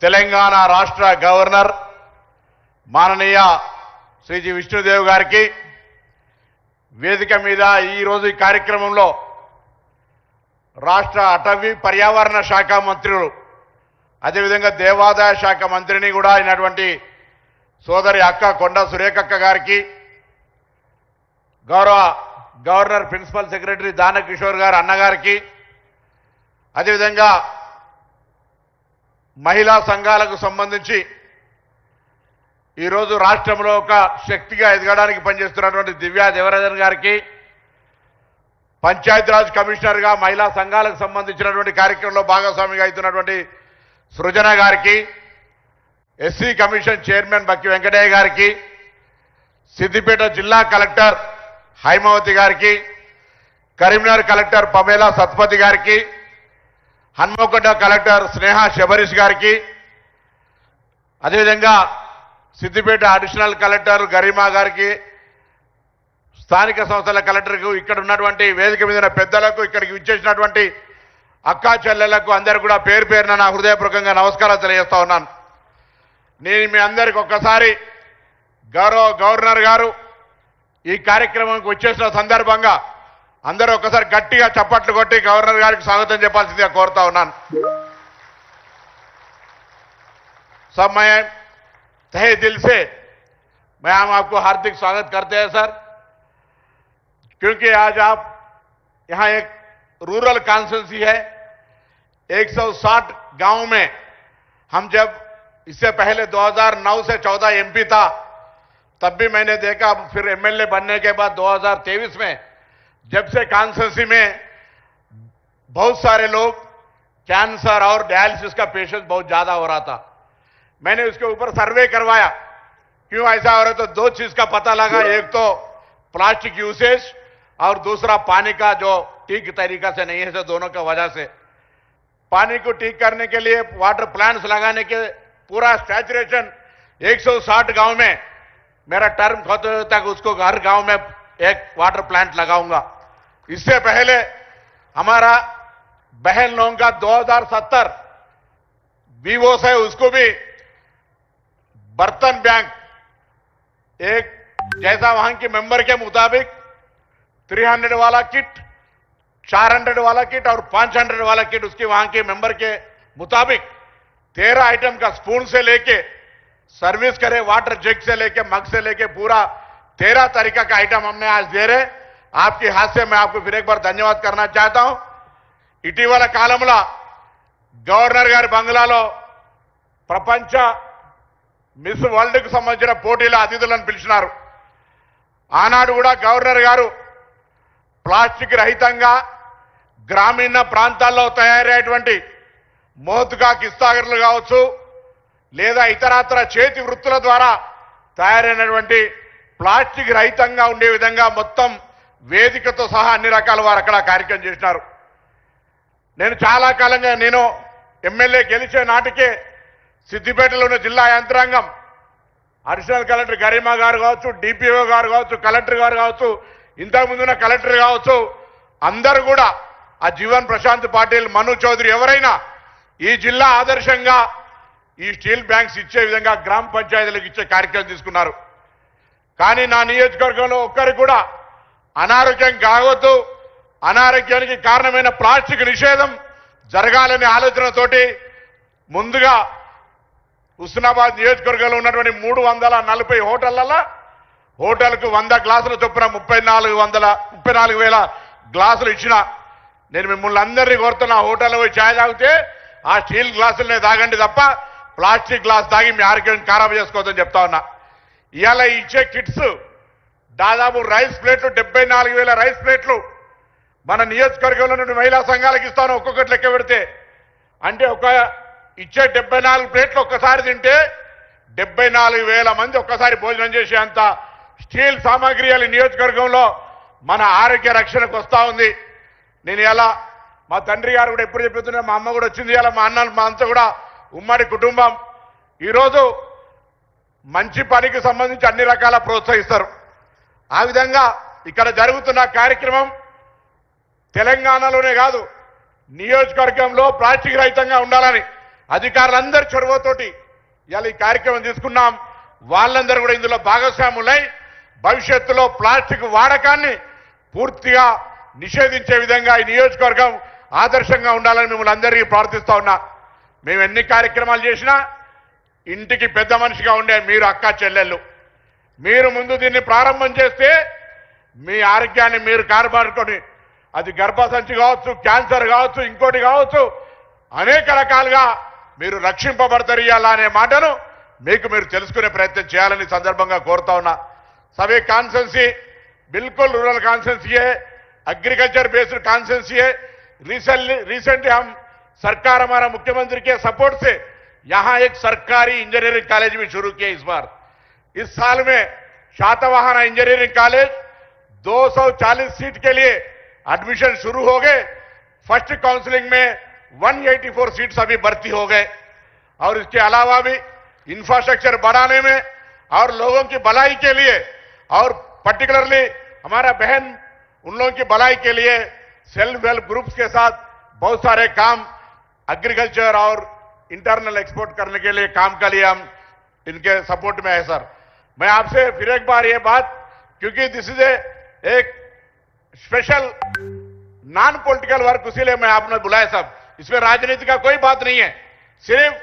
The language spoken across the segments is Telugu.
తెలంగాణ రాష్ట్ర గవర్నర్ మాననీయ శ్రీ జి విష్ణుదేవ్ గారికి వేదిక మీద ఈ రోజు ఈ కార్యక్రమంలో రాష్ట్ర అటవీ పర్యావరణ శాఖ మంత్రులు అదేవిధంగా దేవాదాయ శాఖ మంత్రిని కూడా అయినటువంటి సోదరి అక్క కొండ సురేఖక్క గారికి గౌరవ గవర్నర్ ప్రిన్సిపల్ సెక్రటరీ దానకిషోర్ గారు అన్నగారికి అదేవిధంగా మహిళా సంఘాలకు సంబంధించి ఈరోజు రాష్ట్రంలో ఒక శక్తిగా ఎదగడానికి పనిచేస్తున్నటువంటి దివ్యా దేవరాజన్ గారికి పంచాయతీరాజ్ కమిషనర్గా మహిళా సంఘాలకు సంబంధించినటువంటి కార్యక్రమంలో భాగస్వామిగా అవుతున్నటువంటి సృజన గారికి ఎస్సీ కమిషన్ చైర్మన్ బక్కి వెంకటయ్య గారికి సిద్దిపేట జిల్లా కలెక్టర్ హైమావతి గారికి కరీంనగర్ కలెక్టర్ పమేలా సత్పతి గారికి హన్మకొండ కలెక్టర్ స్నేహ శబరీష్ గారికి అదేవిధంగా సిద్దిపేట అడిషనల్ కలెక్టర్ గరిమా గారికి స్థానిక సంస్థల కలెక్టర్కు ఇక్కడ ఉన్నటువంటి వేదిక మీద ఉన్న పెద్దలకు ఇక్కడికి విచ్చేసినటువంటి అక్కా చెల్లెళ్లకు అందరూ కూడా పేరు పేరున నా హృదయపూర్వకంగా నమస్కారాలు తెలియజేస్తా ఉన్నాను. నేను మీ అందరికి ఒక్కసారి గౌరవ గవర్నర్ గారు ఈ కార్యక్రమానికి వచ్చేసిన సందర్భంగా అందరూ ఒక్కసారి గట్టిగా చప్పట్లు కొట్టి గవర్నర్ గారికి స్వాగతం చెప్పాల్సిందిగా కోరుతా ఉన్నాను. सब मैं तहे दिल से मैं हम आपको हार्दिक स्वागत करते हैं सर, क्योंकि आज आप यहाँ एक रूरल कॉन्स्टिट्यूंसी है. 160 गांव में हम जब इससे पहले 2009 से 14 एमपी था तब भी मैंने देखा, फिर एमएलए बनने के बाद 2023 में जब से कॉन्स्टिट्यूंसी में बहुत सारे लोग कैंसर और डायलिसिस का पेशेंट बहुत ज्यादा हो रहा था. मैंने उसके ऊपर सर्वे करवाया क्यों ऐसा हो रहा है, तो दो चीज का पता लगा. एक तो प्लास्टिक यूसेज और दूसरा पानी का जो ठीक तरीका से नहीं है, तो दोनों की वजह से पानी को ठीक करने के लिए वाटर प्लांट्स लगाने के पूरा सैचुरेशन 160 गांव में मेरा टर्म खत्म तक उसको हर गांव में एक वाटर प्लांट लगाऊंगा. इससे पहले हमारा बहन लोगों का 2070 बीवोस है, उसको भी बर्तन बैंक एक जैसा वहां के मेंबर के मुताबिक 300 वाला किट, 400 वाला किट और 500 वाला किट उसके वहां के मेंबर के मुताबिक 13 आइटम का स्पून से लेके सर्विस करे, वाटर जग से लेके मग से लेके पूरा 13 तरीका का आइटम हमने आज दे रहे. आपके हाथ से मैं आपको फिर एक बार धन्यवाद करना चाहता हूं. ఇటీవల కాలంలో గవర్నర్ గారి బంగ్లాలో ప్రపంచ మిస్ వరల్డ్ కు సంబంధించిన పోటీల అతిథులను పిలిచినారు. ఆనాడు కూడా గవర్నర్ గారు ప్లాస్టిక్ రహితంగా గ్రామీణ ప్రాంతాల్లో తయారయ్యేటువంటి మోతుగా కిస్తాగర్లు కావచ్చు లేదా ఇతరత్ర చేతి వృత్తుల ద్వారా తయారైనటువంటి ప్లాస్టిక్ రహితంగా ఉండే విధంగా మొత్తం వేదికతో సహా అన్ని రకాల వారు అక్కడ కార్యక్రమం చేసినారు. నేను చాలా కాలంగా నేను ఎమ్మెల్యే గెలిచే నాటికే సిద్దిపేటలో ఉన్న జిల్లా యంత్రాంగం అడిషనల్ కలెక్టర్ గరిమా గారు కావచ్చు, డిపిఓ గారు కావచ్చు, కలెక్టర్ గారు కావచ్చు, ఇంతకుముందున్న కలెక్టర్ కావచ్చు, అందరూ కూడా ఆ జీవన్ ప్రశాంత్ పాటిల్, మను చౌదరి ఎవరైనా ఈ జిల్లా ఆదర్శంగా ఈ స్టీల్ బ్యాంక్స్ ఇచ్చే విధంగా గ్రామ పంచాయతీలకు ఇచ్చే కార్యక్రమం తీసుకున్నారు. కానీ నా నియోజకవర్గంలో ఒక్కరికి కూడా అనారోగ్యం కావద్దు, అనారోగ్యానికి కారణమైన ప్లాస్టిక్ నిషేధం జరగాలనే ఆలోచనతోటి ముందుగా హుస్నాబాద్ నియోజకవర్గంలో ఉన్నటువంటి 340 హోటళ్లలో హోటల్కు 100 గ్లాసుల చొప్పున 34,000 గ్లాసులు ఇచ్చిన. నేను మిమ్మల్ని అందరినీ కోరుతున్నా, హోటల్లో పోయి ఛాయ్ తాగితే ఆ స్టీల్ గ్లాసులనే తాగండి తప్ప ప్లాస్టిక్ గ్లాస్ తాగి మీ ఆరోగ్యం ఖరాబ్ చేసుకోవద్దని చెప్తా ఉన్నా. ఇవాళ ఇచ్చే కిట్స్ దాదాపు రైస్ ప్లేట్లు 74,000 రైస్ ప్లేట్లు మన నియోజకవర్గంలో నుండి మహిళా సంఘాలకు ఇస్తాను. ఒక్కొక్కటి లెక్క పెడితే అంటే ఒక ఇచ్చే 74 ప్లేట్లు ఒక్కసారి తింటే 74,000 మంది ఒక్కసారి భోజనం చేసే అంత స్టీల్ సామాగ్రి నియోజకవర్గంలో మన ఆరోగ్య రక్షణకు వస్తూ ఉంది. నేను ఇలా మా తండ్రి గారు కూడా ఎప్పుడు చెప్తున్నా, మా అమ్మ కూడా వచ్చింది, ఇలా మా అన్న మా అంతా కూడా ఉమ్మడి కుటుంబం. ఈరోజు మంచి పనికి సంబంధించి అన్ని రకాల ప్రోత్సహిస్తారు. ఆ విధంగా ఇక్కడ జరుగుతున్న కార్యక్రమం తెలంగాణలోనే కాదు నియోజకవర్గంలో ప్లాస్టిక్ రహితంగా ఉండాలని అధికారులందరి చొరవతోటి ఇవాళ ఈ కార్యక్రమం తీసుకున్నాం. వాళ్ళందరూ కూడా ఇందులో భాగస్వాములై భవిష్యత్తులో ప్లాస్టిక్ వాడకాన్ని పూర్తిగా నిషేధించే విధంగా ఈ నియోజకవర్గం ఆదర్శంగా ఉండాలని మిమ్మల్ని అందరికీ ప్రార్థిస్తా ఉన్నా. మేము ఎన్ని కార్యక్రమాలు చేసినా ఇంటికి పెద్ద మనిషిగా ఉండే మీరు అక్క చెల్లెళ్ళు, మీరు ముందు దీన్ని ప్రారంభం చేస్తే మీ ఆరోగ్యాన్ని మీరు కాపాడుకొని, అది గర్భసంచి కావచ్చు, క్యాన్సర్ కావచ్చు, ఇంకోటి కావచ్చు, అనేక రకాలుగా మీరు రక్షింపబడతారు ఇయ్యాలా అనే మాటను మీకు మీరు తెలుసుకునే ప్రయత్నం చేయాలని సందర్భంగా కోరుతా ఉన్నా. सभी कॉन्स्टिट्यूंसी बिल्कुल रूरल कॉन्स्टिट्यूंसी है, एग्रीकल्चर बेस्ड कॉन्स्टिट्यूंसी है. रिसेंटली हम सरकार हमारा मुख्यमंत्री के सपोर्ट से यहां एक सरकारी इंजीनियरिंग कॉलेज भी शुरू किया. इस बार इस साल में शातवाहना इंजीनियरिंग कॉलेज 240 सीट के लिए एडमिशन शुरू हो गए. फर्स्ट काउंसलिंग में 184 सीट्स अभी भर्ती हो गए. और इसके अलावा भी इंफ्रास्ट्रक्चर बढ़ाने में और लोगों की भलाई के लिए और पर्टिकुलरली हमारा बहन उन लोगों की भलाई के लिए सेल्फ हेल्प ग्रुप्स के साथ बहुत सारे काम एग्रीकल्चर और इंटरनल एक्सपोर्ट करने के लिए काम के लिए हम इनके सपोर्ट में है. सर मैं आपसे फिर एक बार ये बात, क्योंकि दिस इज एक स्पेशल नॉन पॉलिटिकल वर्क, इसीलिए मैं आपने बुलाया. सब इसमें राजनीति का कोई बात नहीं है, सिर्फ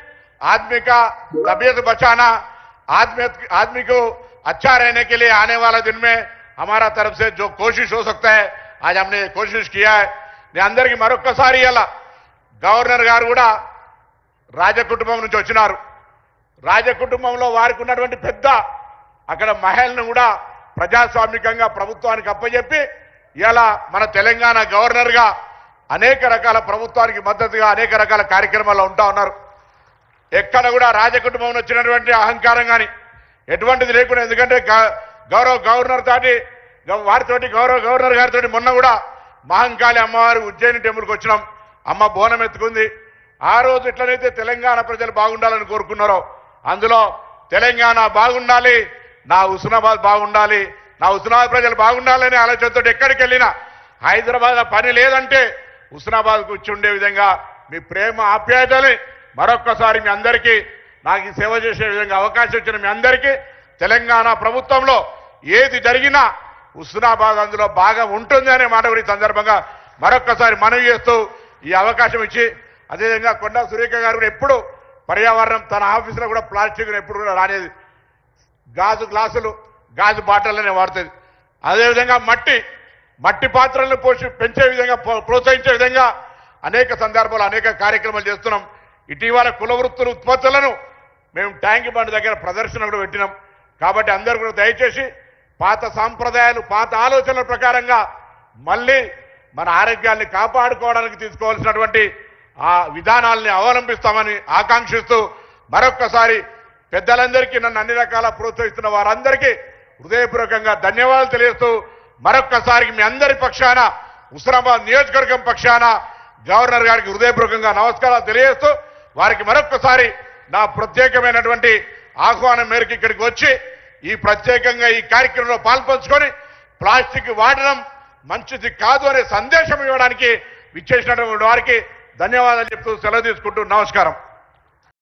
आदमी का तबीयत बचाना, आदमी को अच्छा रहने के लिए आने वाले दिन में हमारा तरफ से जो कोशिश हो सकता है आज हमने कोशिश किया है. నేను అందరికీ మరొక్కసారి ఇలా గవర్నర్ గారు కూడా రాజకుటుంబం నుంచి వచ్చినారు. రాజకుటుంబంలో వారికి ఉన్నటువంటి పెద్ద అక్కడ మహిళను కూడా ప్రజాస్వామికంగా ప్రభుత్వానికి అప్పచెప్పి ఇలా మన తెలంగాణ గవర్నర్ గా అనేక రకాల ప్రభుత్వానికి మద్దతుగా అనేక రకాల కార్యక్రమాల్లో ఉంటా ఉన్నారు. ఎక్కడ కూడా రాజకుటుంబం వచ్చినటువంటి అహంకారం కానీ ఎటువంటిది లేకుండా, ఎందుకంటే గౌరవ గవర్నర్ తోటి వారితోటి గవర్నర్ గారితో మొన్న కూడా మహంకాళి అమ్మవారి ఉజ్జయిని టెంపుల్కి వచ్చినాం. అమ్మ బోనం ఎత్తుకుంది. ఆ రోజు ఎట్లనైతే తెలంగాణ ప్రజలు బాగుండాలని కోరుకున్నారో అందులో తెలంగాణ బాగుండాలి, నా హుస్నాబాద్ బాగుండాలి, నా హుస్నాబాద్ ప్రజలు బాగుండాలని ఆలోచనతో ఎక్కడికి వెళ్ళినా హైదరాబాద్ పని లేదంటే హుస్నాబాద్కు వచ్చి ఉండే విధంగా మీ ప్రేమ ఆప్యాయతని మరొక్కసారి మీ అందరికీ నాకు ఈ సేవ చేసే విధంగా అవకాశం ఇచ్చిన మీ అందరికీ తెలంగాణ ప్రభుత్వంలో ఏది జరిగినా హుస్నాబాద్ అందులో బాగా ఉంటుంది అనే మాట కూడా ఈ సందర్భంగా మరొక్కసారి మనవి చేస్తూ ఈ అవకాశం ఇచ్చి, అదేవిధంగా కొండా సురేఖ గారు కూడా ఎప్పుడు పర్యావరణం తన ఆఫీసులో కూడా ప్లాస్టిక్ ఎప్పుడు కూడా రానేది, గాజు గ్లాసులు గాజు బాటలనే వాడుతుంది. అదేవిధంగా మట్టి పాత్రలను పెంచే విధంగా ప్రోత్సహించే విధంగా అనేక సందర్భాలు అనేక కార్యక్రమాలు చేస్తున్నాం. ఇటీవల కుల వృత్తుల ఉత్పత్తులను మేము ట్యాంక్ బండ్ దగ్గర ప్రదర్శన కూడా పెట్టినాం. కాబట్టి అందరూ కూడా దయచేసి పాత సాంప్రదాయాలు పాత ఆలోచనల ప్రకారంగా మళ్ళీ మన ఆరోగ్యాన్ని కాపాడుకోవడానికి తీసుకోవాల్సినటువంటి ఆ విధానాలని అవలంబిస్తామని ఆకాంక్షిస్తూ మరొక్కసారి పెద్దలందరికీ నన్ను అన్ని రకాల ప్రోత్సహిస్తున్న వారందరికీ హృదయపూర్వకంగా ధన్యవాదాలు తెలియజేస్తూ మరొక్కసారి మీ అందరి పక్షాన హుస్నాబాద్ నియోజకవర్గం పక్షాన గవర్నర్ గారికి హృదయపూర్వకంగా నమస్కారాలు తెలియజేస్తూ వారికి మరొక్కసారి నా ప్రత్యేకమైనటువంటి ఆహ్వానం మేరకు ఇక్కడికి వచ్చి ఈ ప్రత్యేకంగా ఈ కార్యక్రమంలో పాల్పంచుకొని ప్లాస్టిక్ వాడడం మంచిది కాదు అనే సందేశం ఇవ్వడానికి విచ్చేసినటువంటి వారికి ధన్యవాదాలు చెప్తూ సెలవు తీసుకుంటూ నమస్కారం.